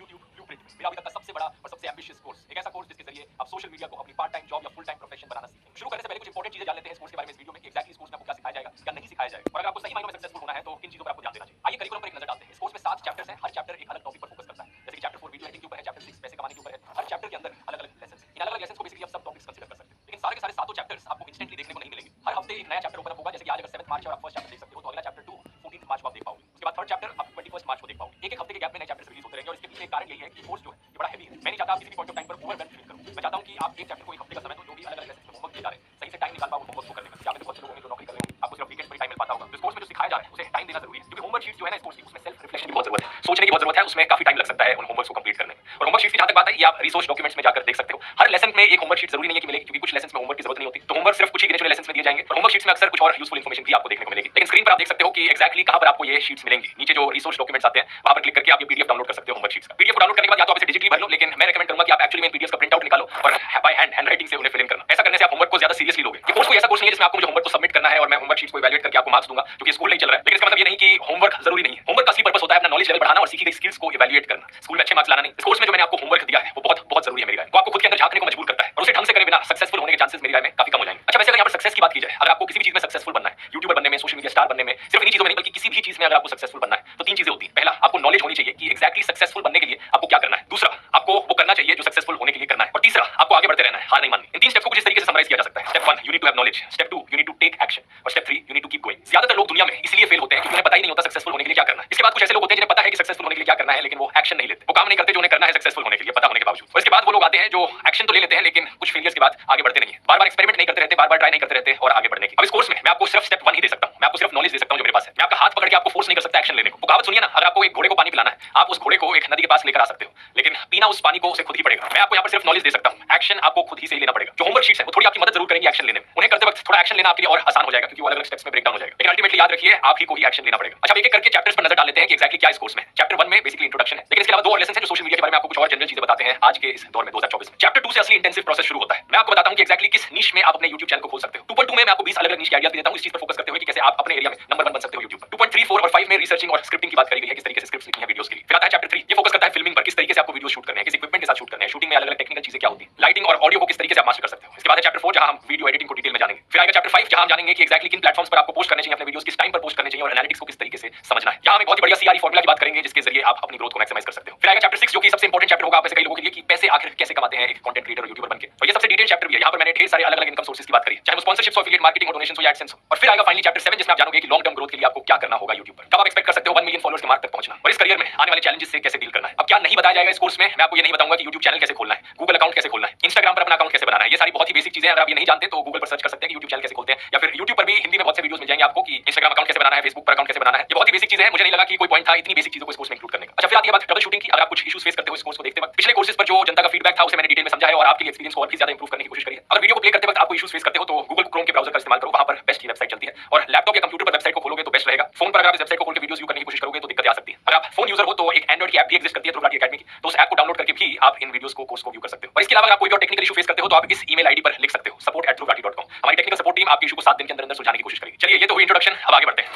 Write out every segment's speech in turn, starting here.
YouTube blueprint में मेरा अभी तक का सबसे बड़ा और सबसे एम्बिशियस कोर्स, एक ऐसा कोर्स जिसके जरिए आप सोशल मीडिया को अपनी पार्ट टाइम जॉब या फुल टाइम प्रोफेशन बनाना सीखें। शुरू करने से पहले कुछ इंपॉर्टेंट चीजें जान लेते हैं इस कोर्स के बारे में इस वीडियो में कि एक्जैक्टली इस कोर्स में आपको क्या सिखाया जाएगा, क्या नहीं सिखाया जाएगा, और अगर आपको सही मायनों में सक्सेसफुल होना है तो किन चीजों पर आपको ध्यान देना चाहिए। आइए करिकुलम पर एक नजर डालते हैं। इस कोर्स में 7 चैप्टर्स हैं, हर चैप्टर एक अलग टॉपिक पर फोकस करता है। जैसे कि चैप्टर 4 वीडियो एडिटिंग के ऊपर है, चैप्टर 6 पैसे कमाने के ऊपर है। हर चैप्टर के अंदर अलग अलग लेसन है। इन अलग अलग लेसन को बेसिकली आप सब टॉपिक्स कंसीडर कर सकते हैं, लेकिन सारे के सारे सातों चैप्टर्स आपको इंस्टेंटली देखने को नहीं मिलेंगे। हर हफ्ते एक नया चैप्टर ओपन अप होगा। जैसे कि आज अगर 7 मार्च है और आप फर्स्ट चैप्टर देख सकते हो, तो अगला चैप्टर 2 14 मार्च को आप देख पाओगे। उसके बाद थर्ड चैप्टर आप 21 मार्च को देख पाओगे। एक एक हफ्ते के गैप में नए चैप्टर्स रिलीज होते रहेंगे, और इसके पीछे एक कारण यही है कि कोर्स जो है ये बड़ा हेवी है। मैं नहीं चाहता आप किसी भी पॉइंट ऑफ टाइम पर ओवरवेल्म फील करो। मैं चाहता हूं कि आप एक चैप्टर को एक हफ्ते का समय दो, जो भी अलग अलग लेसन में होमवर्क दिए जा रहे हैं सही से टाइम निकाल पाओ होमवर्क को करने का। क्या आप बहुत से लोग होंगे जो नौकरी कर रहे हैं, आपको सिर्फ वीकेंड्स पर टाइम मिल पाता होगा। तो इस कोर्स में जो सिखाया जा रहा है उसे टाइम देना जरूरी है, क्योंकि होमवर्क शीट्स जो है ना इस कोर्स की, उसमें सेल्फ रिफ्लेक्शन की बहुत जरूरत है, सोचने की बहुत जरूरत है। उसमें काफी टाइम लग सकता है उन होमवर्क्स को कंप्लीट करने में। और होमवर्क शीट्स की जहां तक बात है, ये आप रिसोर्स डॉक्यूमेंट्स में जाकर देख सकते हो। हर लेसन में एक होमवर्क शीट जरूरी नहीं है कि मिलेगी, क्योंकि कुछ लेसन में होमवर्क की जरूरत नहीं होती। तो होमवर्क सिर्फ कुछ ही गिने चुने लेसन में दिए जाएंगे, और होमवर्क शीट्स में अक्सर कुछ और यूजफुल इन्फॉर्मेशन भी आपको देखने को मिलेगी। लेकिन स्क्रीन पर आप देख सकते हो कि एक्जैक्टली कहां पर आपको ये शीट्स मिलेंगी। नीचे जो रिसोर्स डॉक्यूमेंट्स आते हैं वहां पर क्लिक करके आप ये पीडीएफ डाउनलोड कर सकते हो होमवर्क शीट्स का। पीडीएफ को डाउनलोड करने के बाद या तो आप इसे डिजिटली भर लो, लेकिन मैं रेकमेंड करूंगा कि आप एक्चुअली में पीडीएफ का प्रिंट आउट निकालो और बाय हैंड राइटिंग से उन्हें फिल इन करना। ऐसा करने से आप होमवर्क को ज्यादा सीरियसली लोगे। ये कोर्स कोई ऐसा कोर्स नहीं है जिसमें आपको मुझे होमवर्क को सबमिट करना है और मैं होमवर्क शीट्स को इवैल्यूएट करके आपको मार्क्स दूंगा, क्योंकि स्कूल नहीं चल रहा है। लेकिन इसका मतलब ये नहीं कि होमवर्क जरूरी नहीं है। होमवर्क का असली पर्पस होता है अपना नॉलेज लेवल बढ़ाना और सीखी गई स्किल्स को इवैल्यूएट करना, स्कूल में अच्छे मार्क्स लाना नहीं। इस कोर्स में जो मैंने आपको होमवर्क दिया है वो बहुत बहुत जरूरी है मेरी राय में। वो आपको खुद के अंदर झांकने को मजबूर करता है, और उसे ढंग से करे बिना सक्सेसफुल होने के चांसेस मेरी राय में काफी कम हो जाएंगे। अच्छा, वैसे अगर यहाँ पर सक्सेस की बात की जाए, अगर आपको किसी भी चीज में सक्सेसफुल बनना है, यूट्यूबर बनने में, सोशल मीडिया स्टार बनने में, सिर्फ इन्हीं चीजों में नहीं बल्कि किसी भी चीज में अगर आपको सक्सेसफुल बनना है तो 3 चीजें होती हैं। पहला, आपको नॉलेज होनी चाहिए कि एक्जैक्टली सक्सेसफुल बनने के लिए आपको क्या करना है। दूसरा, आपको वो करना चाहिए जो सक्सेसफुल होने के लिए करना है। और तीसरा, आपको आगे बढ़ते रहना है, हार नहीं माननी। इन 3 स्टेप्स को कुछ इस तरीके से समराइज किया जा सकता है। Step 1, you need to have knowledge. Step 2, you need to take action. और step 3, you need to keep going. ज्यादातर लोग दुनिया में इसलिए फेल होते हैं क्योंकि उन्हें पता ही नहीं होता सक्सेसफुल होने के लिए क्या करना है। इसके बाद कुछ ऐसे लोग होते हैं जिन्हें पता है कि सक्सेसफुल होने के लिए क्या करना है, लेकिन वो एक्शन नहीं लेते, वो काम नहीं करते जो उन्हें करना है सक्सेसफुल होने के लिए पता होने के बावजूद। और इसके बाद वो लोग आते हैं जो एक्शन तो ले लेते हैं लेकिन कुछ फेलियर्स के बाद आगे बढ़ते नहीं है, बार बार एक्सपेरिमेंट नहीं करते रहते, बार बार ट्राई नहीं करते रहते और आगे बढ़ने की। अब इस कोर्स में मैं आपको सिर्फ स्टेप 1 ही दे सकता हूं, मैं आपको सिर्फ नॉलेज दे सकता हूं जो मेरे पास है। मैं आपका हाथ पकड़ के आपको फोर्स नहीं कर सकता एक्शन लेने को। वो कहावत सुनिए ना, अगर आपको एक घोड़े को पानी पिलाना है, आप उस घोड़े को एक नदी के पास लेकर आ सकते हो, लेकिन पीना उस पानी को उसे खुद ही पड़ेगा। मैं आपको यहाँ पर सिर्फ नॉलेज दे सकता हूँ, एक्शन आपको खुद ही से ही लेना पड़ेगा। जो होमवर्क शीट्स है वो थोड़ी आपकी मदद जरूर करेंगी एक्शन लेने में, उन्हें करते वक्त थोड़ा एक्शन लेना आपके लिए और आसान हो जाएगा, क्योंकि वो अलग अलग स्टेप्स में ब्रेक डाउन हो जाएगा। लेकिन अल्टीमेटली याद रखिए, आप ही को ही एक्शन लेना पड़ेगा। अच्छा, एक एक करके चैप्टर्स पर नजर डाल लेते हैं कि एक्जैक्टली क्या इस कोर्स में। चैप्टर 1 में बेसिकली इंट्रोडक्शन है, लेकिन इसके अलावा 2 और लेसन है जो सोशल मीडिया के बारे में आपको कुछ और जनरल चीजें बताते हैं आज के इस दौर में 2024 में। चैप्टर 2 से असली इंटेंसिव प्रोसेस शुरू होता है। मैं आपको बताता हूं कि एक्जैक्टली किस निश में आप अपने YouTube चैनल को खोल सकते हो। 2.2 में मैं आपको 20 अलग अलग निश के आइडियाज देता हूं, इस चीज पर फोकस करते हुए कि कैसे आप अपने एरिया में नंबर 1 बन सकते हो YouTube पर। 2.3, 4 और 5 में रिसर्चिंग और स्क्रिप्टिंग की बात करी गई है, किस तरीके से स्क्रिप्ट्स लिखनी है वीडियोस के लिए। फिर आता है चैप्टर 3, ये फोकस करता है फिल्मिंग पर, किस तरीके से आपको वीडियो शूट करने हैं, किस इक्विपमेंट के साथ शूट करने हैं, शूटिंग में अलग अलग टेक्निकल चीजें क्या होती हैं, लाइटिंग और ऑडियो को किस तरीके से आप मास्टर कर सकते हो। इसके बाद है चैप्टर 4, जहां हम वीडियो एडिटिंग को डिटेल में जानेंगे। फिर आएगा चैप्टर 5, जहां हम जानेंगे कि एक्जैक्टली किन प्लेटफॉर्म्स पर आपको पोस्ट करने चाहिए अपने वीडियोस, किस टाइम पर पोस्ट करने चाहिए और एनालिटिक्स को किस तरीके से समझना है। यहां हम एक बहुत ही बढ़िया सीआरई फॉर्मूला की बात करेंगे जिसके जरिए आप अपनी ग्रोथ को मैक्सिमाइज कर सकते हो। फिर आएगा चैप्टर 6, जो कि सबसे इंपॉर्टेंट चैप्टर होगा आप ऐसे कई लोगों के लिए, कि पैसे आखिर कैसे कमाते हैं एक कंटेंट क्रिएटर और यूट्यूबर बनके। और ये सबसे डिटेल चैप्टर भी है, यहां पर मैंने ढेर सारे अलग अलग इनकम सोर्सेज की बात करी है, चाहे वो स्पॉन्सरशिप्स, एफिलिएट मार्केटिंग और डोनेशंस हो या एडसेंस हो। और फिर आएगा फाइनली चैप्टर 7, जिसमें आप जानोगे कि लॉन्ग टर्म ग्रोथ के लिए आपको क्या करना होगा यूट्यूब पर, कब आप एक्सपेक्ट कर सकते हो 1 मिलियन फॉलोअर्स के मार्क तक पहुंचना, और इस करियर में आने वाले चैलेंजेस से कैसे डील करना है। अब क्या नहीं बताया जाएगा इस कोर्स में, मैं आपको ये नहीं बताऊंगा कि यूट्यूब चैनल कैसे खोलना है, गूगल अकाउंट कैसे खोलना है, इंस्टाग्राम पर अपना अकाउंट कैसे बनाना है। ये सारी बहुत ही बेसिक चीजें हैं, अगर आप ये नहीं जानते तो गूगल पर सर्च कर सकते हैं कि यूट्यूब चैनल कैसे खोलते हैं, या फिर यूट्यूब पर भी हिंदी में बहुत से वीडियोस मिल जाएंगे आपको कि इंस्टाग्राम अकाउंट कैसे बनाना है, फेसबुक पर अकाउंट कैसे बनाना है। ये बहुत ही बेसिक चीजें हैं, मुझे नहीं लगा कि कोई पॉइंट था इतनी बेसिक चीजों को इस कोर्स में इंक्लूड करने का। अच्छा, फिर आती है बात ट्रबल शूटिंग की। अगर आप कुछ इश्यूज फेस करते हो इस कोर्स को देखते वक्त, पिछले कोर्सेज पर जो जनता का फीडबैक था उसे मैंने डिटेल में समझा है और आपके एक्सपीरियंस को और भी ज्यादा इंप्रूव करने की कोशिश करी है। अगर वीडियो को प्ले करते वक्त आपको इश्यूज फेस करते हो तो गूगल क्रोम के ब्राउजर का इस्तेमाल करो, वहां पर बेस्ट की वेबसाइट चलती है, और लैपटॉप या कंप्यूटर पर वेबसाइट को खोलोगे तो बेस्ट रहेगा। फोन पर अगर आप इस वेबसाइट को खोल के वीडियोस व्यू करने की कोशिश करोगे तो दिक्कत आ सकती है। अगर आप फोन यूजर हो तो एक एंड्रॉइड की ऐप भी एग्जिस्ट करती है ध्रुव राठी एकेडमी की, तो उस ऐप को डाउनलोड करके भी आप इन वीडियोस को कोर्स को व्यू कर सकते हो। और इसके अलावा अगर आप कोई भी और टेक्निकल इशू फेस करते हो तो आप इस ईमेल आईडी पर लिख सकते हो, support@dhruvrati.com। हमारी टेक्निकल सपोर्ट टीम आपके इशू को 7 दिन के अंदर सुलझाने की कोशिश करेगी। चलिए, ये तो हुई इंट्रोडक्शन, अब आगे बढ़ते हैं।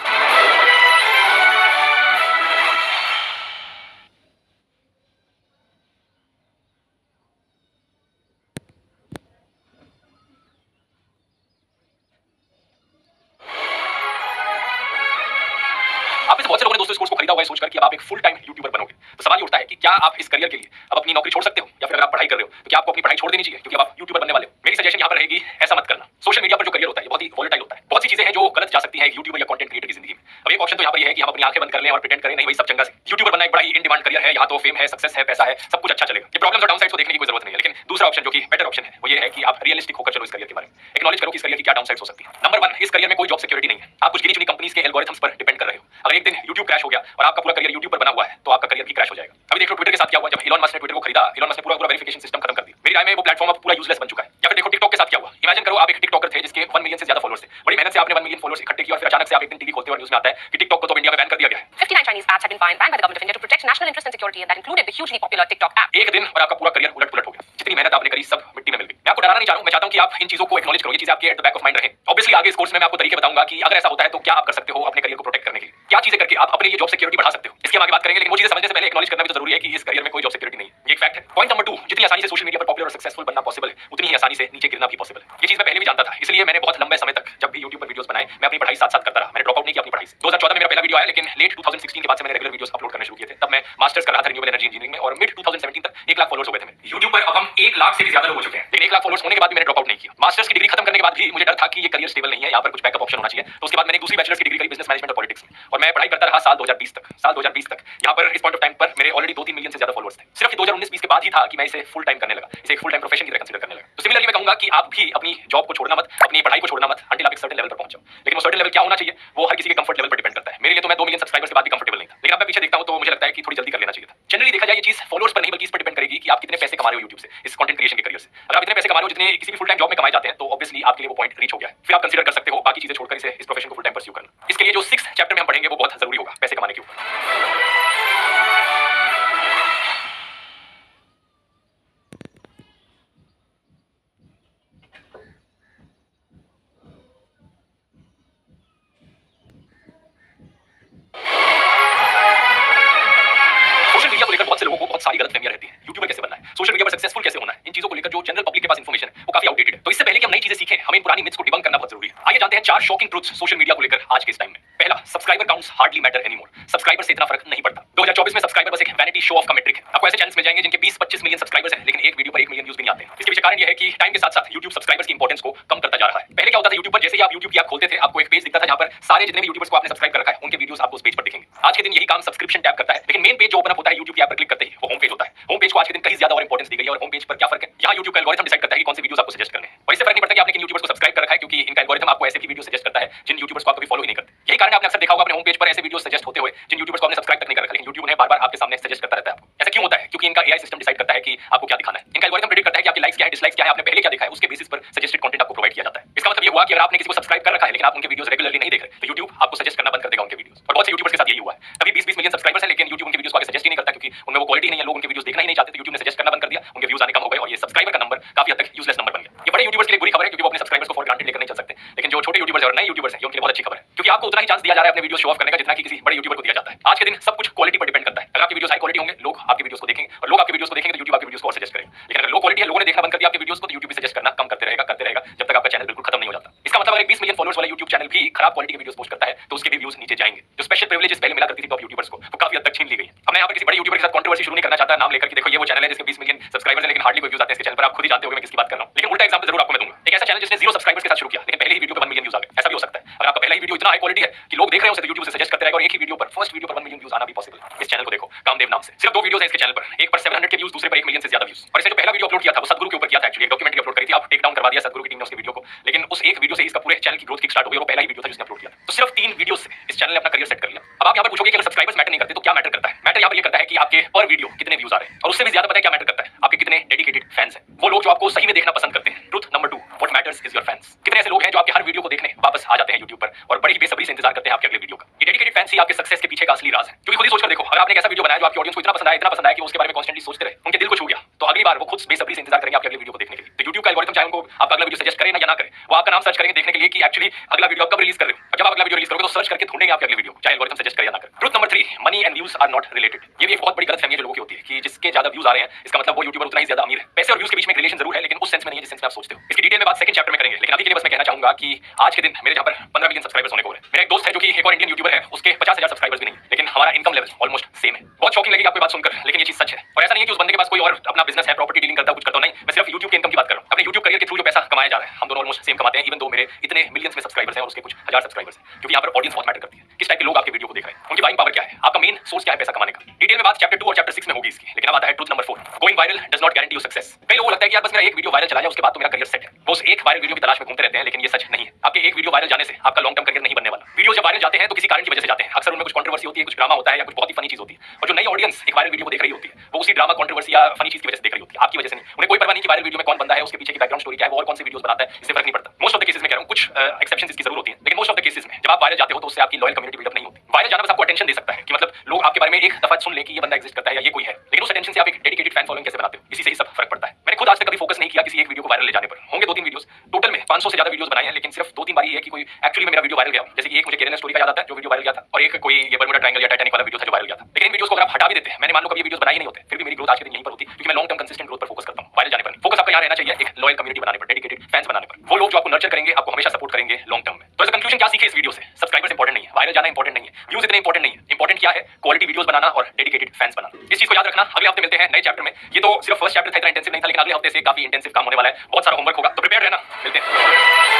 आप में से बहुत से लोगों ने दोस्तों इस कोर्स को खरीदा हुआ है सोचकर कि अब आप एक फुल टाइम यूट्यूबर बनोगे। तो सवाल ये उठता है कि क्या आप इस करियर के लिए अब अपनी नौकरी छोड़ सकते हो, या फिर अगर आप पढ़ाई कर रहे हो तो क्या आपको अपनी पढ़ाई छोड़ देनी चाहिए क्योंकि अब आप यूट्यूबर बनने वाले हो। मेरी सजेशन यहाँ पर रहेगी, ऐसा मत करना। सोशल मीडिया पर जो करियर होता है ये बहुत ही वोलेटाइल होता है, बहुत सी चीजें हैं जो गलत जा सकती है एक यूट्यूबर या कंटेंट क्रिएटर की जिंदगी में। अब एक ऑप्शन तो यहाँ पर ये है कि हम अपनी आंखें बंद कर लें और प्रिटेंड करें नहीं भाई सब चंगा से। यूट्यूबर बनना एक बड़ा ही इन डिमांड करियर है, यहाँ तो फेम है, सक्सेस है, पैसा है, सब कुछ अच्छा चलेगा, ये प्रॉब्लम्स और डाउनसाइड्स को देखने की कोई जरूरत नहीं है। लेकिन दूसरा ऑप्शन जो कि बेटर ऑप्शन है वो ये है कि आप रियलिस्टिक होकर चलो इस करियर के बारे में, एक्नॉलेज करो कि इस करियर की क्या डाउनसाइड्स हो सकती है। नंबर 1, इस करियर में कोई जॉब सिक्योरिटी नहीं है, आप कुछ गिनी चुनी कंपनीज के एल्गोरिथम्स पर डिपेंड कर रहे हो। अगर एक दिन यूट्यूब क्रैश हो गया और आपका पूरा करियर यूट्यूब पर बना हुआ है तो आपका करियर भी क्रैश हो जाएगा। अभी देख लो ट्विटर के साथ क्या हुआ, जब इलॉन मस्क ने ट्विटर को खरीदा, इलॉन मस्क ने पूरा वेरिफिकेशन सिस्टम खत्म कर दिया। मेरी राय में वो प्लेटफॉर्म अब पूरा यूजलेस बन चुका है। या फिर देखो टिकटॉक के साथ क्या हुआ, इमेजिन करो आप एक टिकटॉकर थे जिसके 1 मिलियन से ज्यादा फॉलोअर्स थे, बड़ी मेहनत से आपने 1 मिलियन फॉलोअर्स इकट्ठे किए और फिर अचानक से आप एक दिन टीवी खोलते हो और न्यूज़ में आता है कि टिकटॉक को तो इंडिया में बैन कर दिया गया है। 59 Chinese apps have been banned by the government of India to protect national interest and security, and that included the hugely popular TikTok app. एक दिन और आपका पूरा करियर उलट-पुलट हो गया, जितनी मेहनत आपने करी सब मिट्टी में मिल गई। मैं आपको डराना नहीं चाह रहा हूं, मैं चाहता हूं कि आप इन चीजों को एक्नॉलेज करो, ये चीजें आपके at the back of mind रहे। ऑब्वियसली आगे इस कोर्स में मैं आपको तरीके बताऊंगा कि अगर ऐसा होता है तो क्या आप कर सकते हो अपने करियर को प्रोटेक्ट करने के लिए, क्या चीजें करके आप अपने लिए जॉब सिक्योरिटी बढ़ा सकते हो। इसकी हम आगे बात करेंगे, लेकिन वो चीजें समझने से पहले एक्नॉलेज करना भी तो जरूरी है कि इस करियर में कोई जॉब सिक्योरिटी नहीं है। ये एक फैक्ट है। पॉइंट नंबर 2, जितनी आसानी से सोशल मीडिया पर पॉपुलर और सक्सेसफुल बनना पॉसिबल है, उतनी ही आसानी से नीचे गिरना भी पॉसिबल है। ये चीज मैं पहले भी जानता था, इसलिए मैंने बहुत लंबे समय तक जब भी YouTube पर वीडियोस बनाए, मैं अपनी पढ़ाई साथ-साथ करता रहा। मैंने ड्रॉप आउट नहीं किया अपनी पढ़ाई से। 2014 में मेरा पहला वीडियो आया, लेकिन लेट 2016 के बाद से मैंने रेगुलर वीडियोस अपलोड करने शुरू किए थे। तब मैं मास्टर्स कर रहा था रिन्यूएबल एनर्जी इंजीनियरिंग में, और मिड 2017 तक 1 लाख फॉलोअर्स हो गए थे मेरे। YouTube पर अब हम 1 लाख से भी ज्यादा लोग हो चुके हैं, लेकिन 1 लाख फॉलोअर्स होने के बाद भी मैंने ड्रॉप आउट नहीं किया। मास्टर्स की डिग्री खत्म करने के बाद भी मुझे डर था कि ये करियर स्टेबल नहीं है, यहाँ पर कुछ बैकअप ऑप्शन होना चाहिए। तो उसके बाद मैंने दूसरी बैचलर्स की डिग्री करी बिजनेस मैनेजमेंट और पॉलिटिक्स में, और मैं पढ़ाई करता रहा साल 2020 तक। साल 2020 तक यहाँ पर इस पॉइंट ऑफ टाइम पर मेरे ऑलरेडी 2-3 मिलियन से ज्यादा फॉलोअर्स थे। सिर्फ 2019-20 के बाद ही था कि मैं इसे फुल टाइम करने लगा, इसे एक फुल टाइम प्रोफेशन की तरह कंसीडर करने लगा। तो सिमिलरली मैं कहूंगा कि आप भी अपनी जॉब को छोड़ना मत, अपनी पढ़ाई को छोड़ना मत, अंटिल आप एक सर्टेन लेवल पर पहुंच जाओ। लेकिन वो सर्टेन लेवल क्या होना चाहिए, वो हर किसी के कंफर्ट लेवल पर डिपेंड करता है। मेरे लिए तो मैं 2 मिलियन सब्सक्राइबर्स के बाद भी कंफर्टेबल नहीं था, लेकिन अब मैं पीछे देखता हूं तो मुझे लगता है कि थोड़ी जल्दी कर लेना चाहिए था। जनरली देखा जाए ये चीज फॉलोअर्स पर नहीं बल्कि इस पर डिपेंड करेगी कि आप कितने पैसे कमा रहे हो YouTube से, इस कंटेंट क्रिएशन के करियर से। अगर आप इतने पैसे कमा रहे हो जितने किसी भी फुल टाइम जॉब में कमाए जाते हैं, तो ऑब्वियसली आपके लिए वो पॉइंट रीच हो गया है। फिर आप कंसीडर कर सकते हो बाकी चीजें छोड़कर इस प्रोफेशन को फुल टाइम परस्यू करना। इसके लिए जो 6th चैप्टर में हम पढ़ेंगे वो बहुत जरूरी होगा पैसे कमाने के ऊपर। सोशल मीडिया को लेकर बहुत से लोगों को बहुत सारी गलतफहमियां रहती हैं। यूट्यूबर कैसे बनना है, सोशल मीडिया पर सक्सेसफुल कैसे होना है, इन चीजों को लेकर जो जनरल पब्लिक के पास इंफॉर्मेशन है वो काफी आउटडेटेड है। तो इससे पहले कि हम नई चीजें सीखें, हमें इन पुरानी मिथ्स को डिबंक करना बहुत जरूरी है। आइए जानते हैं 4 शॉकिंग ट्रुथ्स सोशल मीडिया को लेकर आज के इस टाइम में। पहला, subscriber counts hardly matter anymore. Subscriber से इतना फर्क नहीं पड़ता। 2024 में सब्सक्राइबर बस एक वैनिटी शो ऑफ का मेट्रिक है। आपको ऐसे चैनल्स मिल जाएंगे जिनके 20-25 मिलियन सब्सक्राइबर्स हैं, लेकिन एक वीडियो पर 1 मिलियन व्यूज भी नहीं आते हैं। इसके पीछे कारण यह है कि टाइम के साथ-साथ YouTube सब्सक्राइबर्स की इंपॉर्टेंस को कम करता जा रहा है। पहले क्या होता था, YouTube पर जैसे ही आप YouTube की ऐप खोलते थे, आपको एक पेज दिखता था जहां पर सारे जितने भी यूट्यूबर्स को आपने सब्सक्राइब कर रखा है, उनके वीडियोस आपको उस पेज पर दिखेंगे। आज के दिन यही काम सब्सक्रिप्शन टैब करता है, लेकिन मेन पेज जो ओपन अप होता है YouTube की ऐप पर क्लिक करते ही, वो होम पेज होता है। होम पेज को आज के दिन कहीं ज्यादा और इंपॉर्टेंस दी गई है। और होम पेज पर क्या फर्क है, यहाँ YouTube का एल्गोरिथम डिसाइड करता है कि कौन सी वीडियोस आपको सजेस्ट करने हैं। और इससे फर्क नहीं पड़ता कि आपने किन यूट्यूबर्स को सब्सक्राइब कर रखा है, क्योंकि इनका एल्गोरिथम आपको ऐसे भी वीडियो सजेस्ट करता है जिन यूट्यूबर्स को आप कभी फॉलो ही नहीं करते। यही कारण है आपने अक्सर देखा होगा अपने होम पेज पर ऐसे वीडियोस सजेस्ट होते हुए जिन यूट्यूबर्स को आपने सब्सक्राइब तक नहीं कर रखा, लेकिन YouTube उन्हें बार-बार आपके सामने सजेस्ट करता रहता है आपको। ऐसा क्यों होता है? क्योंकि इनका AI सिस्टम डिसाइड करता है कि आपको क्या दिखाना है। इनका एल्गोरिथम प्रेडिक्ट करता है कि आपकी लाइक्स क्या है, डिसलाइक्स क्या है, आपने पहले क्या देखा है, उसके बेसिस पर सजेस्टेड कंटेंट आपको प्रोवाइड किया जाता है। इसका मतलब ये हुआ कि अगर आपने किसी को सब्सक्राइब कर रखा है लेकिन आप उनके वीडियोस रेगुलरली नहीं देख रहे, तो YouTube आपको सजेस्ट करना बंद कर देगा उनके वीडियोस। और बहुत से यूट्यूबर्स के साथ यही हुआ है। कभी 20-20 मिलियन सब्सक्राइबर्स हैं, लेकिन YouTube उनके वीडियोस को आगे सजेस्ट ही नहीं करता, क्योंकि उनमें वो क्वालिटी नहीं है, लोग उनके वीडियोस देखना ही नहीं चाहते। तो YouTube ने सजेस्ट करना बंद कर दिया, उनके व्यूज आने कम हो गए, और ये सब्सक्राइबर का नंबर काफी हद तक यूजलेस नंबर बन गया। ये बड़े यूट्यूबर्स के लिए बुरी खबर है, क्योंकि वो अपने सब्सक्राइबर्स को फॉर ग्रांटेड लेकर नहीं चल सकते। लेकिन जो छोटे यूट्यूबर्स और नए यूट्यूबर्स हैं, ये उनके लिए बहुत अच्छी खबर है, क्योंकि आपको उतना ही चांस दिया जा रहा है अपने वीडियो शो ऑफ करने का जितना कि किसी बड़े यूट्यूबर को दिया जाता है। आज के दिन सब कुछ क्वालिटी पर डिपेंड करता है। अगर आपके वीडियोस हाई क्वालिटी होंगे, लोग आपके वीडियोस को देखेंगे, और लोग आपके वीडियोस को देखेंगे तो YouTube आपके वीडियोस को और सजेस्ट करेगा। लेकिन अगर लो क्वालिटी है, लोगों ने देखना बंद कर दिया आपके वीडियोस को, तो YouTube भी सजेस्ट करना कम करते रहेगा जब तक आपका चैनल बिल्कुल खत्म नहीं हो जाता। इसका मतलब अगर 20 मिलियन फॉलोअर्स वाला YouTube चैनल भी खराब क्वालिटी के वीडियोस पोस्ट करता है, तो उसके भी व्यूज नीचे जाएंगे। जो स्पेशल प्रिविलेजेस पहले मिला करती थी टॉप यूट्यूबर्स को, वो काफी हद तक छीन ली गई है। अब मैं यहाँ पर किसी बड़े यूट्यूबर के साथ कंट्रोवर्सी शुरू नहीं करना चाहता, नाम लेकर कि देखो ये वो चैनल है जिसके 20 मिलियन सब्सक्राइबर्स हैं, लेकिन हार्डली कोई व्यूज आते हैं इसके चैनल पर। आप खुद ही जानते होंगे मैं किसकी बात कर रहा हूँ। लेकिन उल्टा एग्जांपल जरूर आपको मैं दूंगा। एक ऐसा चैनल जिसने 0 सब्सक्राइबर्स के साथ शुरू किया, लेकिन पहले ही वीडियो पर 1 मिलियन व्यूज आ गए। ऐसा भी हो सकता है। अगर आपका पहला ही वीडियो इतना हाई क्वालिटी है कि लोग देख रहे हैं उसे, तो YouTube उसे सजेस्ट करते रहेगा, और एक ही वीडियो पर, फर्स्ट वीडियो पर 1 मिलियन व्यूज आना भी पॉसिबल है। इस चैनल को देखो, कामदेव नाम से। सिर्फ 2 वीडियोस हैं इसके चैनल पर, एक पर 700 के व्यूज, दूसरे पर 1 मिलियन से ज्यादा व्यूज। और इसने जो पहला वीडियो अपलोड किया था वो सदगुरु के ऊपर किया था। एक्चुअली एक डॉक्यूमेंट्री अपलोड करी थी, आप टेक डाउन करवा दिया सदगुरु की टीम ने उसके वीडियो को, लेकिन उस एक वीडियो से इसका पूरे चैनल की ग्रोथ किक स्टार्ट हो गई, और वो पहला ही वीडियो था जिसने अपलोड किया। तो सिर्फ 3 वीडियो से इस चैनल ने अपना करियर सेट कर लिया। अब आप यहाँ पर पूछोगे कि अगर सब्सक्राइबर्स मैटर नहीं करते तो क्या मैटर करता है? मैटर यहाँ पर ये करता है कि आपके पर वीडियो कितने व्यूज आ रहे हैं, और उससे भी ज्यादा पता है क्या मैटर करता है, आपके कितने डेडिकेटेड फैंस हैं, वो लोग जो आपको सही में देखना पसंद करते हैं। Truth number 2, what matters is your fans. कितने ऐसे लोग हैं जो आपके हर वीडियो को देखने वापस आ जाते हैं YouTube पर, और बड़ी बेसब्री से इंतजार करते हैं आपके अगले वीडियो का। ये डेडिकेटेड फैंस ही आपके सक्सेस के पीछे का असली राज है। क्योंकि खुद ही सोचकर देखो, अगर आपने एक ऐसा वीडियो बनाया जो आपकी ऑडियंस को इतना पसंद आया कि वो उसके बारे में कॉन्स्टेंटली सोचते रहे, उनके दिल को छू गया, तो अगली बार वो खुद बेसब्री से इंतजार करेंगे आपके अगले वीडियो को देखने के लिए। तो YouTube का एल्गोरिथम चाहे उनको आपका अगला वीडियो सजेस्ट करे या ना करे, वो आपका नाम सर्च करेंगे देखने के लिए कि एक्चुअली अगला वीडियो आप कब रिलीज कर रहे हो। और जब आप अगला वीडियो रिलीज करोगे तो सर्च करके ढूंढेंगे आपके अगले वीडियो, चाहे एल्गोरिथम सजेस्ट करे या ना करे। Truth number 3, money and views are not related. ये भी एक बहुत बड़ी गलतफहमी है जो लोगों की होती है कि जिसके ज्यादा व्यूज आ रहे हैं इसका मतलब वो यूट्यूबर उतना ही ज्यादा अमीर है। पैसे और व्यूज के बीच में एक रिलेशन जरूर है, लेकिन उस सेंस में नहीं है जिस सेंस में आप सोचते हो। इसकी डिटेल में बात सेकंड चैप्टर में करेंगे, लेकिन अभी के लिए बस मैं कहना चाहूंगा कि आज के दिन मेरे जहां पर 15 मिलियन सब्सक्राइबर्स होने को हो रहे हैं। मेरा एक दोस्त है जो कि एक और इंडियन यूट्यूबर है, उसके 50,000 सब्सक्राइबर्स भी नहीं, लेकिन हमारा इनकम लेवल ऑलमोस्ट सेम है। बहुत शॉकिंग लगेगी आपको बात सुनकर, लेकिन ये चीज सच है। और ऐसा नहीं है कि उस बंदे के पास कोई और अपना बिजनेस है, प्रॉपर्टी डीलिंग करता, कुछ करता नहीं। मैं सिर्फ YouTube के इनकम की बात कर रहा हूं। अपने YouTube करियर के थ्रू जो पैसा कमाया जा रहा है, हम दोनों ऑलमोस्ट सेम कमाते हैं, इवन दो मेरे इतने मिलियंस में सब्सक्राइबर्स हैं और उसके कुछ हजार सब्सक्राइबर्स हैं। क्योंकि यहाँ पर ऑडियंस बहुत मैटर करती है, किस टाइप के लोग आपके वीडियो को देख रहे हैं, उनकी बाइंग पावर क्या है, आपका मेन सोर्स क्या है पैसा कमाने का। डिटेल में बात चैप्टर 2 और चैप्टर 6 में होगी इसकी। लेकिन अब आता है truth number 4, going viral does not guarantee you success. कई लोगों को लगता है कि यार बस मेरा एक वीडियो वायरल चला जाए उसके बाद तो मेरा करियर सेट है, वो उस एक वायरल वीडियो की तलाश में घूमते रहते हैं, लेकिन ये सच नहीं है। आपके एक वीडियो वायरल जाने से आपका लॉन्ग टर्म करियर नहीं बनने वाला। वीडियो जब वायरल जाते हैं तो किसी कारण की वजह से जाते हैं, अक्सर उनमें कुछ कंट्रोवर्सी होती है, कुछ ड्रामा होता है, या कुछ बहुत ही फनी चीज होती है। और जो नई ऑडियंस एक वायरल वीडियो को देख रही होती है, वो उसी ड्रामा, कंट्रोवर्सी या फनी चीज की वजह से देख रही होती है, आपकी वजह से नहीं। उन्हें कोई परवाह नहीं कि वायरल वीडियो में कौन बंदा है, उसके पीछे की बैकग्राउंड स्टोरी क्या है, वो और कौन सी वीडियोस बनाता है, इससे फर्क नहीं पड़ता। मोस्ट ऑफ द केसेस में कह रहा हूं, कुछ एक्सेप्शंस इसकी जरूर होती है, लेकिन मोस्ट ऑफ द केसेस में जब आप वायरल जाते हो तो उससे आपकी लॉयल कम्युनिटी बिल्डअप नहीं होती। वायरल जाना बस आपको अटेंशन दे सकता है कि मतलब लोग आपके बारे में एक दफा सुन ले कि ये बंदा एग्जिस्ट करता है या ये कोई है, लेकिन उस अटेंशन से आप एक डेडिकेटेड फैन फॉलोइंग कैसे बनाते हो, इसी से ही सब फर्क पड़ता है। मैंने खुद आज तक कभी फोकस नहीं किया किसी एक वीडियो को वायरल ले जाने पर। होंगे 2-3 वीडियोस, टोटल में 500 से ज्यादा वीडियोस बनाए हैं, लेकिन सिर्फ 2-3 बार ही है कि कोई एक्चुअली में मेरा वीडियो वायरल गया। जैसे कि एक मुझे केरला स्टोरी का याद आता है जो वीडियो वायरल गया था, और एक कोई ये बर्मुडा ट्रायंगल या टाइटैनिक वाला वीडियो था जो वायरल गया था। लेकिन इन वीडियोस को अगर आप हटा भी देते, मैंने मान लो कभी ये वीडियोस बनाए ही नहीं होते, फिर भी मेरी ग्रोथ आज के दिन यहीं पर होती, क्योंकि मैं लॉन्ग टर्म कंसिस्टेंट ग्रोथ पर फोकस करता हूं, वायरल जाने पर नहीं। फोकस आपका यहां रहना चाहिए एक लॉयल कम्युनिटी बनाने पर, डेडिकेटेड फैंस बनाने पर। वो लोग जो आपको नर्चर करेंगे, आपको हमेशा सपोर्ट करेंगे लॉन्ग टर्म में। तो एज अ कंक्लूजन क्या सीखे इस वीडियो से? सब्सक्राइबर्स इंपॉर्टेंट नहीं है, वायरल जाना इंपॉर्टेंट नहीं है, व्यूज इतने इंपॉर्टेंट नहीं है। इंपॉर्टेंट क्या है? क्वालिटी वीडियोस बनाना और डेडिकेटेड फैंस बनाना। इस चीज को याद रखना। अगले हफ्ते मिलते हैं नए चैप्टर में। ये तो सिर्फ फर्स्ट चैप्टर था, इतना इंटेंसिव नहीं था, लेकिन अगले हफ्ते से काफी इंटेंसिव काम होने वाला है, बहुत सारा होमवर्क होगा, तो प्रिपेयर रहना। मिलते हैं।